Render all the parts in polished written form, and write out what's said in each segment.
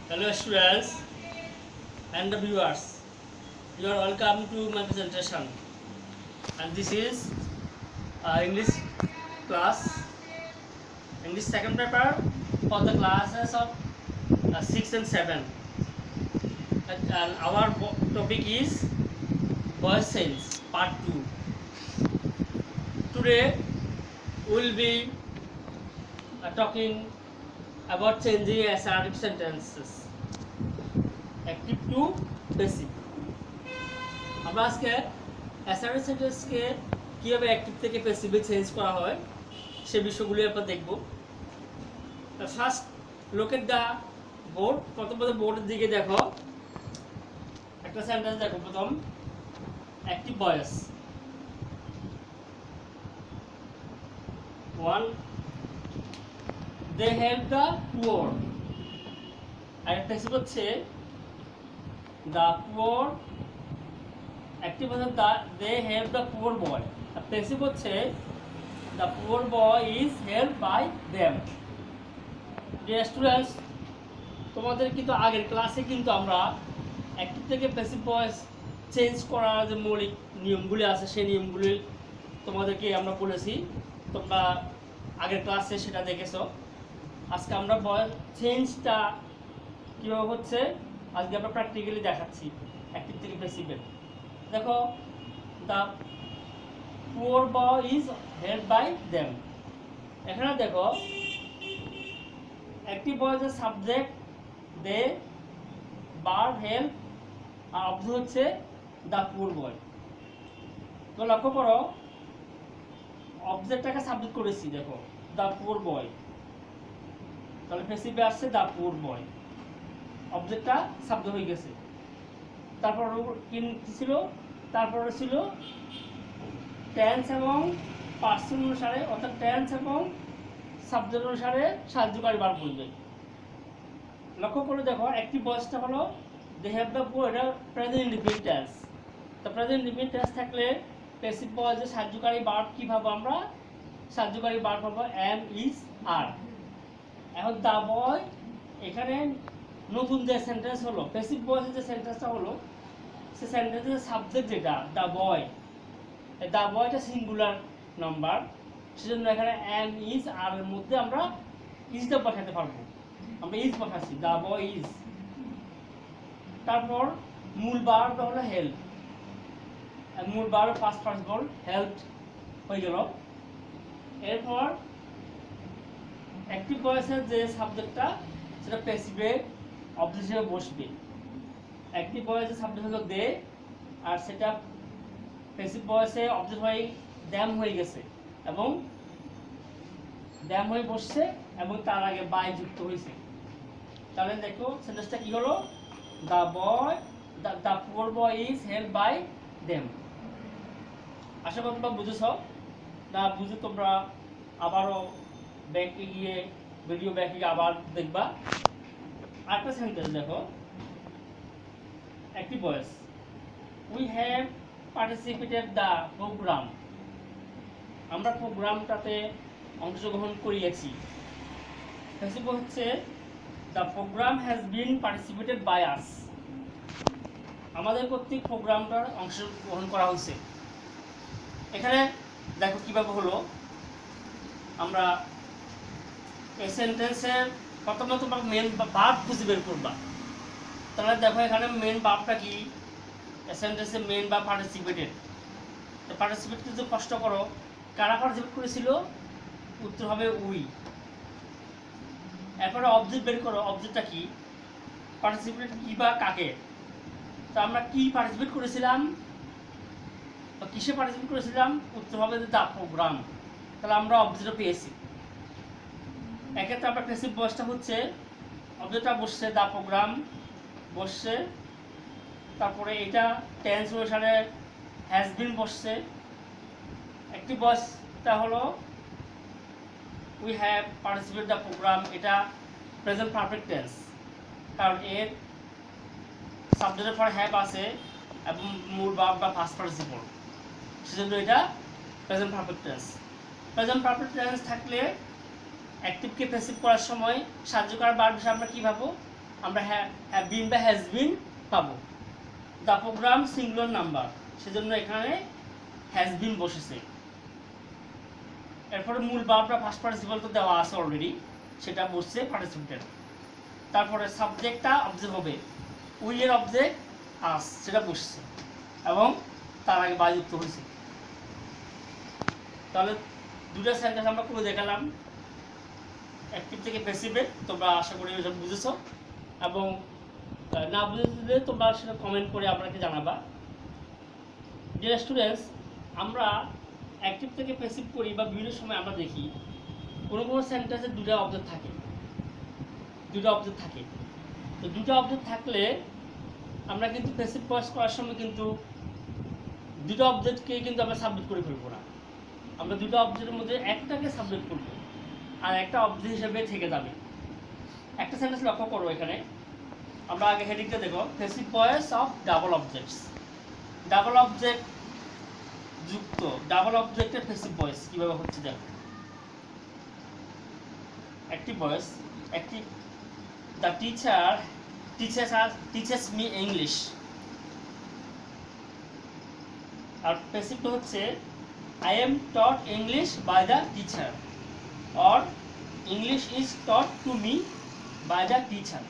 Hello students and the viewers, you are welcome to my presentation, and this is English class, English second paper for the classes of 6 and 7, and our topic is voice sense part 2. Today we will be talking about changing assertive sentences active to passive. আমরা আজকে assertive সেন্টেন্সকে কীভাবে active থেকে প্যাসিভে change করা হয় সে বিষয়গুলি আমরা দেখব। First look at the board. প্রথমত বোর্ডের দিকে দেখো, একটা সেন্টেন্স দেখো। প্রথম active voice, one they help the poor. আর প্যাসিভ হচ্ছে the poor, active হচ্ছে they help the poor boy, আর passive হচ্ছে the poor boy is helped by them. Dear students, তোমাদের কিন্তু আগের ক্লাসে কিন্তু আমরা অ্যাক্টিভ থেকে প্যাসিভ ভয়েস চেঞ্জ করার যে মৌলিক নিয়মগুলি আছে সেই নিয়মগুলি তোমাদেরকে আমরা বলেছি, তোমরা আগের ক্লাসে সেটা দেখেছো। আজকে আমরা ভয়েস চেঞ্জটা কীভাবে হচ্ছে আজকে আমরা প্র্যাকটিক্যালি দেখাচ্ছি অ্যাক্টিভ থেকে প্যাসিভের। দেখো, the poor boy is help by them. এখানে দেখো অ্যাক্টিভ ভয়েসের সাবজেক্ট দে, বার হেল্প, আর অবজেক্ট হচ্ছে দ্য পুয়ার বয়। তো লক্ষ্য করো, অবজেক্টটাকে সাবজেক্ট করেছি, দেখো দ্য পুয়ার বয়, তাহলে প্যাসিভে আসছে দ্য পুয়ার বয়, অবজেক্টটা শব্দ হয়ে গেছে। তারপর কি ছিল, তারপরে ছিল টেন্স এবং পার্সন অনুসারে, অর্থাৎ টেন্স এবং সাবজেক্ট অনুসারে সাহায্যকারী ভার্ব বলবে। লক্ষ্য করে দেখো, অ্যাক্টিভ ভয়েসটা হলো দে হ্যাভ দ্য পুয়ার, এটা প্রেজেন্ট ইনডিফিনিট টেন্স। তো প্রেজেন্ট ইনডিফিনিট টেন্স থাকলে প্যাসিভ ভয়েসে সাহায্যকারী ভার্ব কি পাবো আমরা? সাহায্যকারী ভার্ব পাবো এম, ইজ, আর। এখন দ্য বয়, এখানে নতুন যে সেন্টেন্স হলো প্যাসিভ ভয়েসের যে সেন্টেন্সটা হলো, সে সেন্টেন্সের সাবজেক্ট যেটা দ্য বয়, দ্য বয়টা সিঙ্গুলার নাম্বার, সেজন্য এখানে এম, ইজ, আর এর মধ্যে আমরা ইজটা পাঠাতে পারবো। আমরা ইজ পাঠাচ্ছি, দ্য বয় ইজ। তারপর মূল ভার্বটা হলো হেল্প, মূল ভার্ব ফার্স্ট পার্টিসিপল হেল্প হয়ে গেল। এরপর অ্যাক্টিভ ভয়েসের যে সাবজেক্টটা সেটা প্যাসিভে অবজেক্ট হিসেবে বসবে। অ্যাক্টিভ ভয়েসের সাবজেক্ট হলো দে, আর সেটা প্যাসিভ ভয়েসে অবজেক্ট হয়ে দ্যাম হয়ে গেছে এবং দ্যাম হয়ে বসছে এবং তার আগে বাই যুক্ত হয়েছে। তাহলে দেখো সেন্টেন্সটা কি হলো, the boy, the poor boy is help by them. আশা করি তোমরা বুঝেছ। না বুঝে তোমরা আবারও ব্যাকে গিয়ে ভিডিও ব্যাকে গিয়ে আবার দেখবা। আরেকটা সেন্টেন্স দেখো, active voice, we have participated the program. আমরা প্রোগ্রামটাতে অংশগ্রহণ করিয়েছি। প্যাসিভ হচ্ছে the program has been participated by us. আমাদের কর্তৃক প্রোগ্রামটার অংশগ্রহণ করা হয়েছে। এখানে দেখো কীভাবে হলো, আমরা এই সেন্টেন্সের প্রথমে তোমার মেন ভার্ব খুঁজে বের করবা। তাহলে দেখো এখানে মেন ভার্বটা কি, সেন্টেন্সের মেন ভার্ব পার্টিসিপেটেড। তো পার্টিসিপেট যদি কষ্ট করো, কারা পার্টিসিপেট করেছিল? উত্তর হবে উই। এরপরে অবজেক্ট বের করো, অবজেক্টটা কি, পার্টিসিপেট কি বা কাকে। তো আমরা কি পার্টিসিপেট করেছিলাম, কিসে পার্টিসিপেট করেছিলাম? উত্তর হবে দ্য প্রোগ্রাম। তাহলে আমরা অবজেক্টটা পেয়েছি। এক্ষেত্রে আমরা প্যাসিভ ভয়েসটা হচ্ছে অবজেক্টটা বসছে, দ্য প্রোগ্রাম বসছে, তারপরে এটা টেন্স অনুসারে হ্যাজ বিন বসছে। অ্যাক্টিভ ভয়েসটা হলো we have participate the program, এটা প্রেজেন্ট পারফেক্ট টেন্স, কারণ এর সাবজেক্টের পর হ্যাভ আছে এবং মূল ভার্ব বা ফার্স্ট পার্টিসিপল, সেজন্য এটা present perfect tense. Present perfect tense থাকলে অ্যাক্টিভকে প্যাসিভ করার সময় সাহায্যকারী ভার্ব হিসেবে আমরা কী ভাবো? আমরা হ্যাভ বিন বা হ্যাজ বিন পাবো। দ্য প্রোগ্রাম সিঙ্গুলার নাম্বার, সেজন্য এখানে হ্যাজ বিন বসেছে। এরপরে মূল ভার্বটা ফার্স্ট পার্টিসিপল তো দেওয়া আছে অলরেডি, সেটা বসছে পার্টিসিপেন্ট। তারপরে সাবজেক্টটা অবজেক্ট হবে, উই এর অবজেক্ট আস, সেটা বসছে এবং তার আগে বাই যুক্ত হয়েছে। তাহলে দুটো সেন্টেন্স আমরা করে দেখালাম অ্যাক্টিভ থেকে প্যাসিভে। তোমরা আশা করি এটা বুঝেছো, এবং না বুঝে তোমরা সেটা কমেন্ট করে আপনাকে জানাবা। ডিয়ার স্টুডেন্টস, আমরা অ্যাক্টিভ থেকে প্যাসিভ করি বা বিভিন্ন সময় আমরা দেখি কোনো কোনো সেন্টেন্সে দুটো অবজেক্ট থাকে, তো দুটো অবজেক্ট থাকলে আমরা কিন্তু প্যাসিভ ভয়েস করার সময় কিন্তু দুটো অবজেক্টকে কিন্তু আমরা সাবমিট করে ফেলবো না। আমরা দুটো অবজেক্টের মধ্যে একটাকে সাবমিট করবো আর একটা অবজেক্ট হিসেবে থেকে যাবে। একটা সেন্টেন্স লক্ষ্য করো, এখানে আমরা আগে হেডিংটা দেখো, passive voice of double objects. Double object যুক্ত ডাবল অবজেক্টের প্যাসিভ ভয়েস কিভাবে হচ্ছে দেখো। Active voice, active, the teacher teachers me English. আর প্যাসিভটা হচ্ছে I am taught English by the teacher, or English is taught to me by the teacher.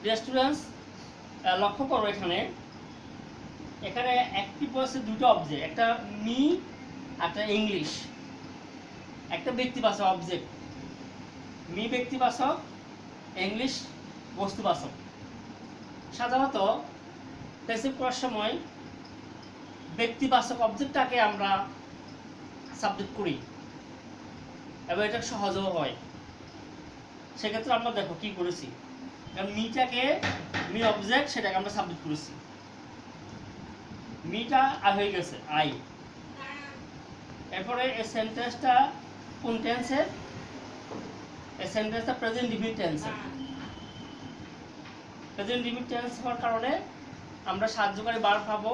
Dear students, লক্ষ্য করো এখানে অ্যাক্টিভ ভয়েসের দুটো অবজেক্ট, একটা মি একটা ইংলিশ, একটা ব্যক্তিবাচক অবজেক্ট। মি ব্যক্তিবাচক, ইংলিশ বস্তুবাচক। সাধারণত প্যাসিভ করার সময় ব্যক্তিবাচক অবজেক্টটাকে আমরা সাবজেক্ট করি এবং এটা সহজও হয়। সেক্ষেত্রে আমরা দেখো কি করেছি, মিটাকে মি অবজেক্ট সেটাকে আমরা সাবজেক্ট করেছি, মিটা হয়ে গেছে আই। এরপরে এই সেন্টেন্সটা কোন টেন্সের? এই সেন্টেন্সটা প্রেজেন্ট ডিফিনিট টেন্সের। প্রেজেন্ট ডিফিনিট টেন্স হওয়ার কারণে আমরা সাহায্যকারী ভার্ব পাবো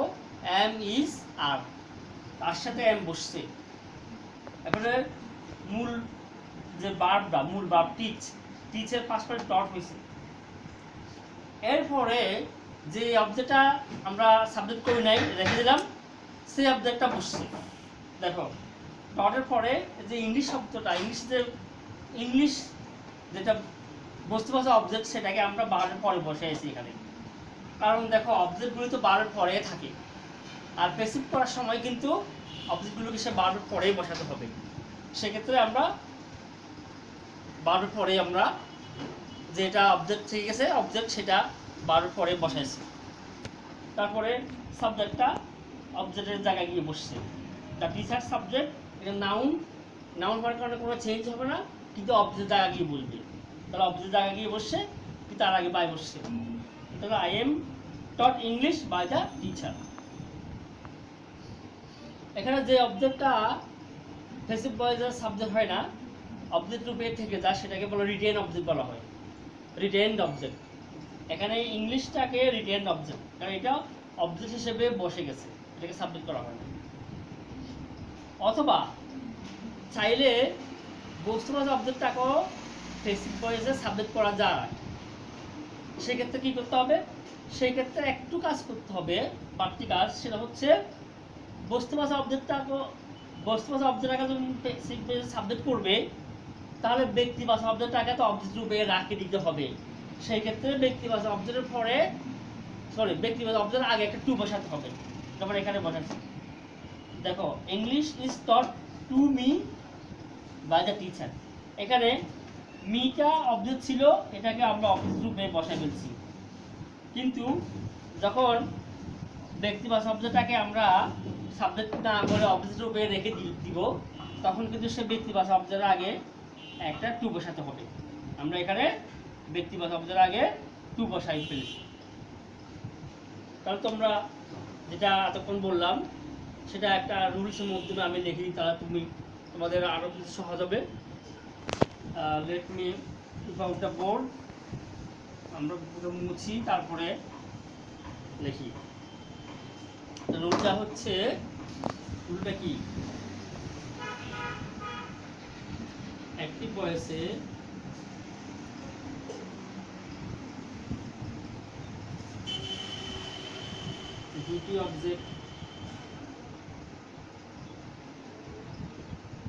এম, ইজ, আর, তার সাথে এম বসছে। এরপরে মূল যে ভার্বটা, মূল ভার্ব টিচের পাস্ট পার্টিসিপল ডট হয়েছে। এরপরে যে অবজেক্টটা আমরা সাবজেক্ট করি নাই, রেখে দিলাম, সেই অবজেক্টটা বসছে। দেখো ডটের পরে যে ইংলিশ শব্দটা, ইংলিশ যেটা বস্তুবাচক অবজেক্ট, সেটাকে আমরা বারের পরে বসাইছি এখানে। কারণ দেখো অবজেক্টগুলি তো বারের পরে থাকে, আর প্যাসিভ করার সময় কিন্তু অবজেক্টগুলোকে সে বারের পরেই বসাতে হবে। সেক্ষেত্রে আমরা বারের পরে আমরা যেটা অবজেক্ট থেকে গেছে অবজেক্ট, সেটা বারের পরে বসাইছি। তারপরে সাবজেক্টটা অবজেক্টের জায়গায় গিয়ে বসছে। দ্য টিচার সাবজেক্ট, এটা নাউন হওয়ার কারণে কোনো চেঞ্জ হবে না, কিন্তু অবজেক্ট জায়গা গিয়ে বলবে। তাহলে অবজেক্ট জায়গা গিয়ে বসছে, কিন্তু তার আগে বাই বসছে। তাহলে I am taught English by the teacher. এখানে যে অবজেক্টটা প্যাসিভ ভয়েসের সাবজেক্ট হয় না, অবজেক্ট রূপে থেকে যায়, সেটাকে বলে রিটেন অবজেক্ট বলা হয়, রিটেনড অবজেক্ট। এখানে ইংলিশটাকে রিটেনড অবজেক্ট, কারণ এটা অবজেক্ট হিসেবে বসে গেছে, এটাকে সাবজেক্ট করা হয় না। অথবা চাইলে বস্তুবাচক অবজেক্টটাকেও প্যাসিভ ভয়েসে সাবজেক্ট করা যায়। সেক্ষেত্রে কী করতে হবে? সেই ক্ষেত্রে একটু কাজ করতে হবে, বাড়তি কাজ। সেটা হচ্ছে বস্তুবাচক অবজেক্টটাকে যখন প্যাসিভ ভয়েসে সাবজেক্ট করবে, তাহলে ব্যক্তিবাচক অবজেক্টটাকে তো অবজেক্ট রূপে রাখে দিতে হবে। সেই ক্ষেত্রে ব্যক্তিবাচক অবজেক্টের পরে ব্যক্তিবাচক অবজেক্টের আগে একটা টু বসাতে হবে। যেমন এখানে বসাচ্ছি, দেখো English is taught to me by the teacher. এখানে মিটা অবজেক্ট ছিল, এটাকে আমরা অবজেক্ট রূপে বসাই ফেলছি। কিন্তু যখন ব্যক্তিবাচক অবজেক্টটাকে আমরা সাবজেক্ট না করে অবজেক্ট রূপে রেখে দিব, তখন কিন্তু সে ব্যক্তিবাচক অবজেক্টের আগে একটা টু বসাতে হবে। আমরা এখানে ব্যক্তিবাচক অবজেক্টের আগে টু বসাই ফেলেছি। তাহলে তোমরা যেটা এতক্ষণ বললাম, সেটা একটা রুলসের মাধ্যমে আমি লিখে দিই, তাহলে তোমাদের আরও কিছু সহজ হবে। Let me out the board. আমরা প্রথমে মুছি, তারপরে লিখি। রুলটা হচ্ছে, রুলটা কি? অ্যাক্টিভ ভয়েসে দুটি অবজেক্ট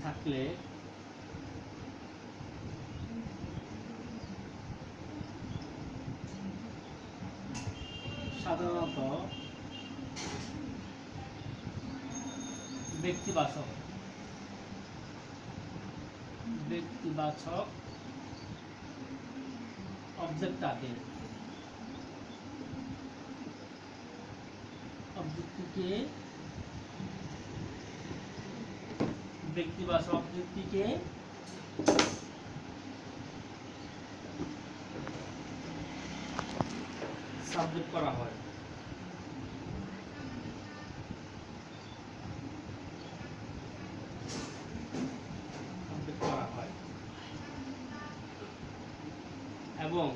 থাকলে সাধারণত ব্যক্তিবাচক অবজেক্ট থাকে, অবজেক্টটিকে ব্যক্তিবাচক অবজেক্টটিকে সাবজেক্ট করা হয়। এবং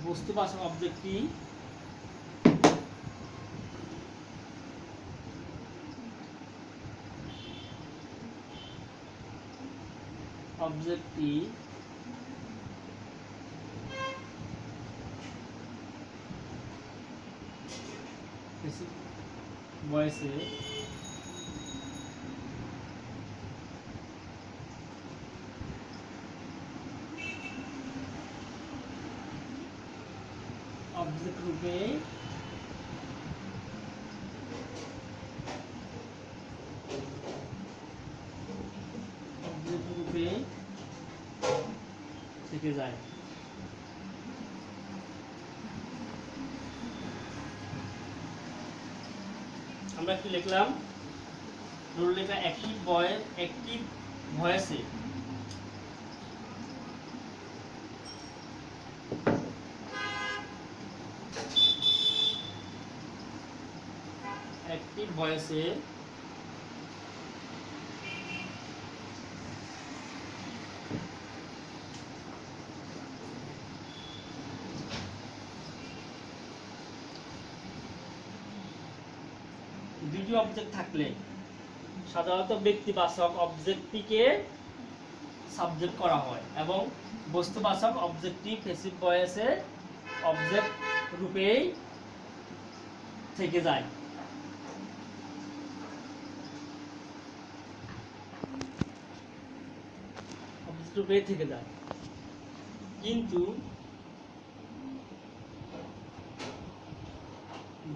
বস্তুবাচক অবজেক্টটি ভয়েসে অবজেক্ট রূপে থেকে যায়। আমরা কি লিখলাম? রুল লেখা অ্যাক্টিভ ভয়েসে দুটি অবজেক্ট থাকলে সাধারণত ব্যক্তিবাচক অবজেক্টটিকে সাবজেক্ট করা হয় এবং বস্তুবাচক অবজেক্টটি প্যাসিভ ভয়েসে অবজেক্ট রূপেই থেকে যায়। অবজেক্ট রূপেই থেকে যায়, কিন্তু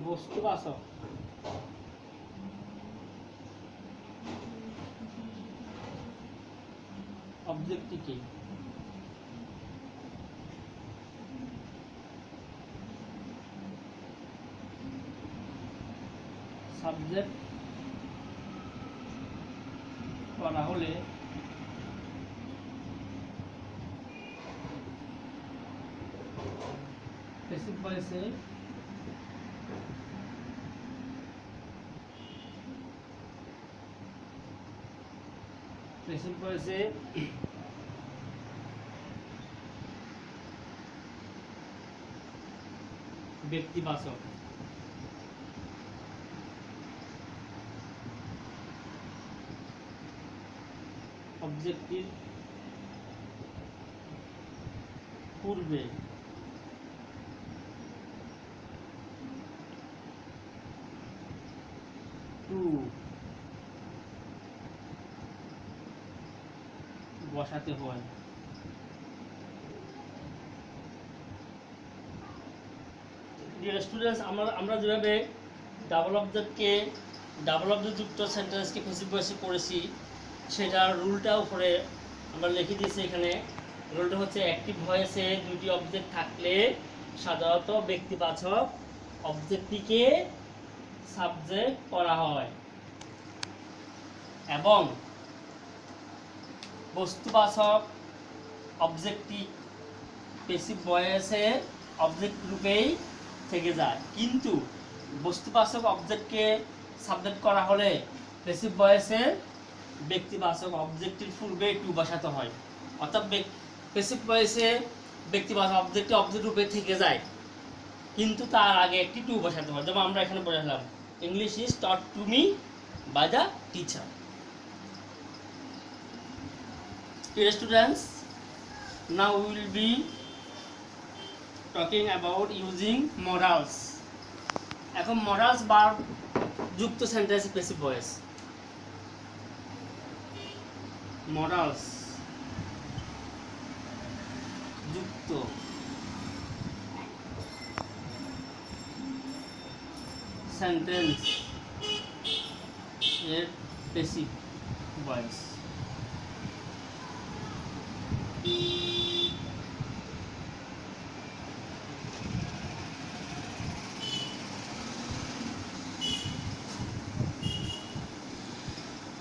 বস্তুবাচক অবজেক্টটিকে সাবজেক্ট করা হলে প্যাসিভ ভয়েসে ব্যক্তিবাচক অবজেক্টটির পূর্বে টু বসাতে হয়। ডিয়ার স্টুডেন্টস, আমরা যেভাবে ডাবল অবজেক্ট যুক্ত সেন্টেন্সকে প্যাসিভ ভয়েসে করেছি সেটার রুলটা উপরে আমরা লিখে দিয়েছি। এখানে রুলটা হচ্ছে অ্যাক্টিভ ভয়েসে দুটি অবজেক্ট থাকলে সাধারণত ব্যক্তিবাচক অবজেক্টটিকে সাবজেক্ট করা হয় এবং বস্তুবাচক অবজেক্টটি প্যাসিভ ভয়েসে অবজেক্ট রূপেই থেকে যায়, কিন্তু বস্তুবাচক অবজেক্টকে সাবজেক্ট করা হলে প্যাসিভ ভয়েসে ব্যক্তিবাচক অবজেক্টের পূর্বে টু বসাতে হয়। অর্থাৎ প্যাসিভ ভয়েসে ব্যক্তিবাচক অবজেক্ট রূপে থেকে যায়, কিন্তু তার আগে একটি টু বসাতে হয়। যেমন আমরা এখানে বসালাম, English is taught to me by the teacher. Dear students, now we will be talking about using modals. এখন মরালস ভার্ব যুক্ত সেন্টেন্সে প্যাসিভ ভয়েস। মরালস যুক্ত সেন্টেন্স এর প্যাসিভ ভয়েস।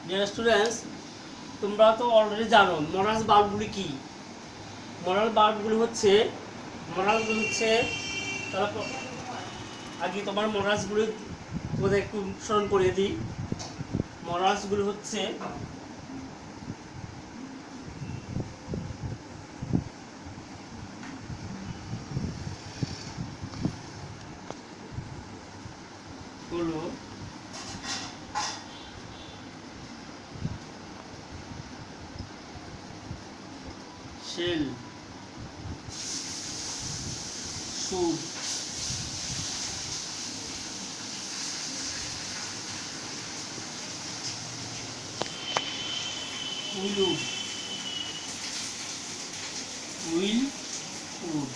ডিয়ার স্টুডেন্টস, তোমরা তো অলরেডি জানো মরালস ভার্বগুলি কি। মরাল ভার্বগুলি হচ্ছে তারা আগে তোমার মরালসগুলি তোমাদের একটু স্মরণ করিয়ে দিই। মরালসগুলি হচ্ছে হলো shall, should, will, would,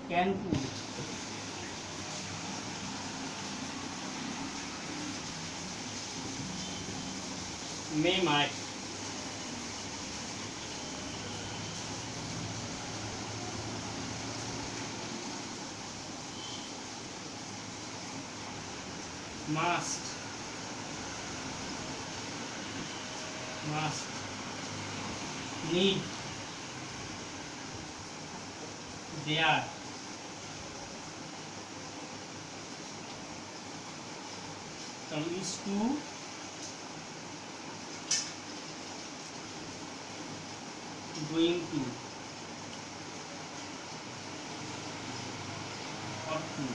can, could, may, might, must, need, dare, used to, going to, ought to.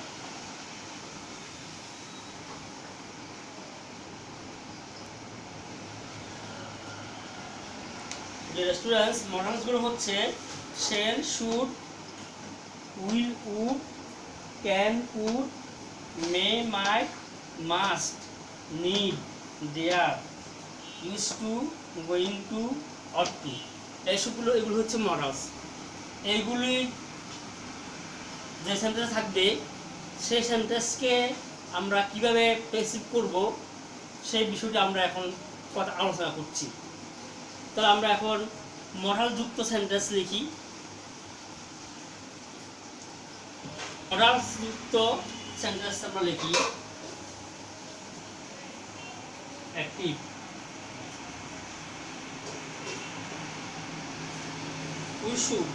Dear students, মডালসগুলো হচ্ছে shall, should, will, would, can, could, may, might, must, need, dare, used to, going to, ought to। এগুলো হচ্ছে modals. এইগুলি যে sentence থাকবে সেই সেন্টেন্সকে আমরা কিভাবে প্যাসিভ করব সেই বিষয়টি আমরা এখন কথা আলোচনা করছি। তাহলে আমরা এখন মডাল যুক্ত সেন্টেন্স লিখি। মডাল যুক্ত সেন্টেন্স আমরা লিখি active, we should,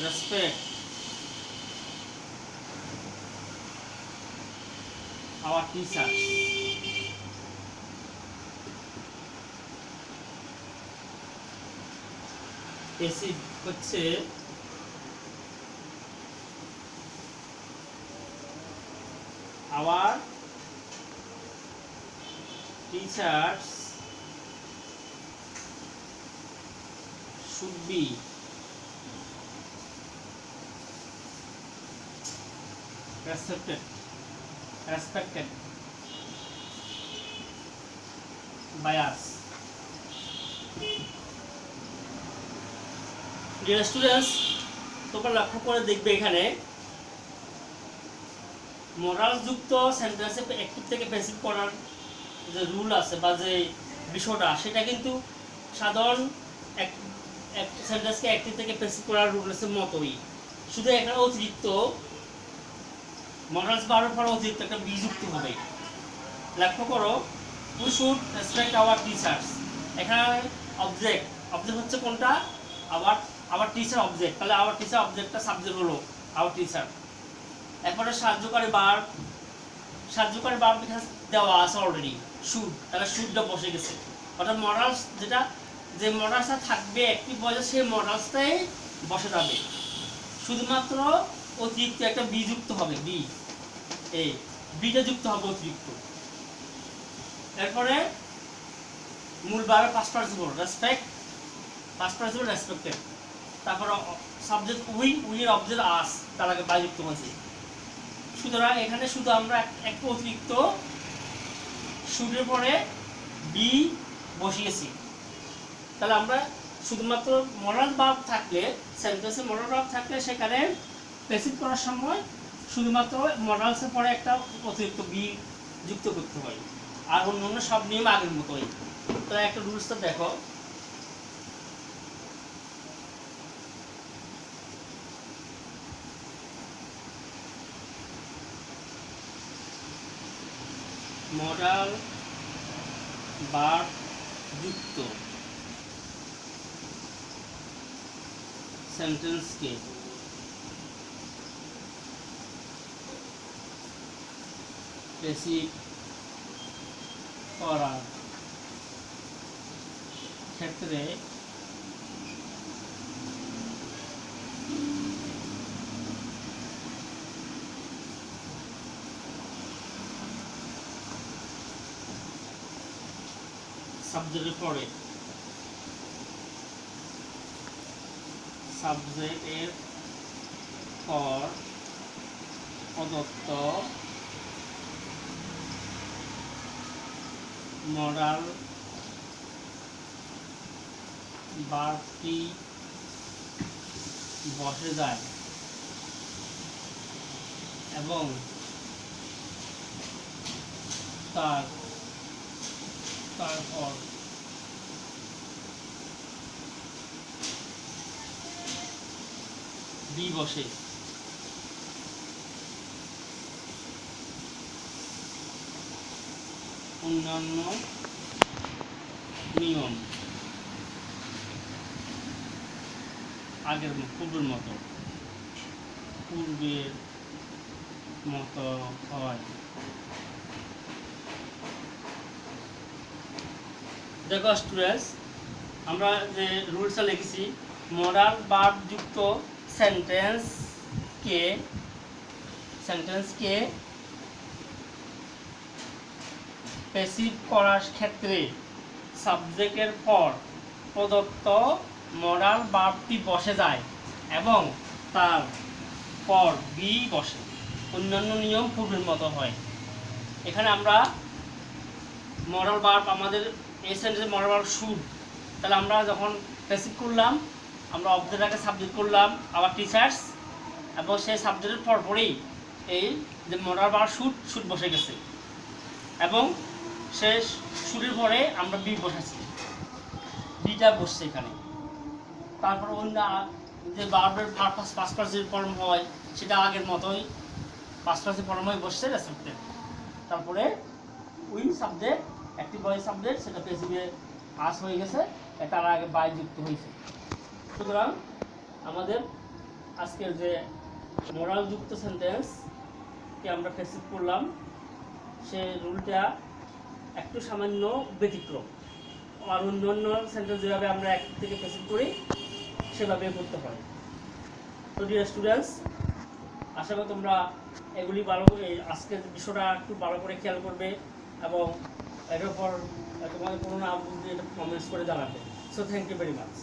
respect our teachers, passive হচ্ছে our teachers should be respected by us। Deer students, তোমরা লক্ষ্য করে দেখবে এখানে মডাল যুক্ত সেন্টেন্সে অ্যাক্টিভ থেকে প্যাসিভ করার যে রুল আছে বা যে বিষয়টা, সেটা কিন্তু সাধারণ সেন্টেন্সকে অ্যাক্টিভ থেকে প্যাসিভ করার রুলের মতোই, শুধু এখানে অতিরিক্ত মডালস ভার্বের পর অতিরিক্ত একটা বি যুক্ত হবে। লক্ষ্য করো, we should respect our teachers. এখানে অবজেক্ট হচ্ছে কোনটা? Our teacher object. তাহলে আওয়ার টিচার অবজেক্টটা সাবজেক্ট হলো আওয়ার টিচার। এরপরে সাহায্যকারী ভার্ব দেওয়া আছে অলরেডি শুড, তাহলে শুডটা বসে গেছে। অর্থাৎ মডালস যে মডালসটা থাকবে অ্যাক্টিভ ভয়েসে সেই মডালসটাই বসে যাবে, শুধুমাত্র অতিরিক্ত একটা বি যুক্ত হবে, বিটা যুক্ত হবে অতিরিক্ত। এরপরে মূল ভার্বের past participle respect, past participle respected. তারপর সাবজেক্ট উই, উইয়ের অবজেক্ট আস, তার আগে বাই যুক্ত হয়েছে। সুতরাং এখানে শুধু আমরা একটা অতিরিক্ত শুডের পরে বি বসিয়েছি। তাহলে আমরা শুধুমাত্র মডাল ভার্ব থাকলে, সেন্টেন্সে মডাল ভার্ব থাকলে সেখানে প্যাসিভ করার সময় শুধুমাত্র মডালসের পরে একটা অতিরিক্ত বি যুক্ত করতে হয়, আর অন্য সব নিয়ম আগের মতোই। তাহলে একটা রুলসটা দেখো, মডাল ভার্ব যুক্ত সেন্টেন্সকে প্যাসিভ করার ক্ষেত্রে সাবজেক্টের পরে সাবজেক্টের পর প্রদত্ত মডাল ভার্বটি বসে যায় এবং তারপর বি বসে। অন্যান্য নিয়ম আগের পূর্বের মতো হয়। দেখো স্টুডেন্টস, আমরা যে রুলসটা লিখেছি, মডাল ভার্ব যুক্ত সেন্টেন্সকে প্যাসিভ করার ক্ষেত্রে সাবজেক্টের পর প্রদত্ত মডাল ভার্বটি বসে যায় এবং তার পর বি বসে। অন্যান্য নিয়ম পূর্বের মতো হয়। এখানে আমরা মডাল ভার্ব, আমাদের এই সেন্টেন্সে মডাল ভার্ব শুড, তাহলে আমরা যখন প্যাসিভ করলাম, আমরা অবজেক্টটাকে সাবজেক্ট করলাম আবার টিচার্স, এবং সেই সাবজেক্টের পরপরই এই যে মডাল ভার্ব শুড বসে গেছে এবং সে শুডের পরে আমরা বি বসেছি, বিটা বসছে এখানে। তারপর অন্য যে ভার্বের পাস্ট পার্টিসিপল ফর্ম হয় সেটা আগের মতোই পাস্ট পার্টিসিপল ফর্ম হয়ে বসছে রেসপেক্টেড। তারপরে we subject, active voice subject, সেটা প্যাসিভে আস হয়ে গেছে, তার আগে বাই যুক্ত হয়েছে। সুতরাং আমাদের আজকের যে মডাল যুক্ত সেন্টেন্সকে আমরা প্যাসিভ করলাম, সে রুলটা একটু সামান্য ব্যতিক্রম। আর অন্য সেন্টেন্স যেভাবে আমরা এক থেকে প্যাসিভ করি সেভাবে করতে হয়। তো ডিয়ার স্টুডেন্টস, আশা করি তোমরা এগুলি ভালো, আজকের বিষয়টা একটু ভালো করে খেয়াল করবে এবং এটার উপর তোমাদের কোনো না বুঝলে এটা কমেন্টস করে জানাবে। So thank you very much.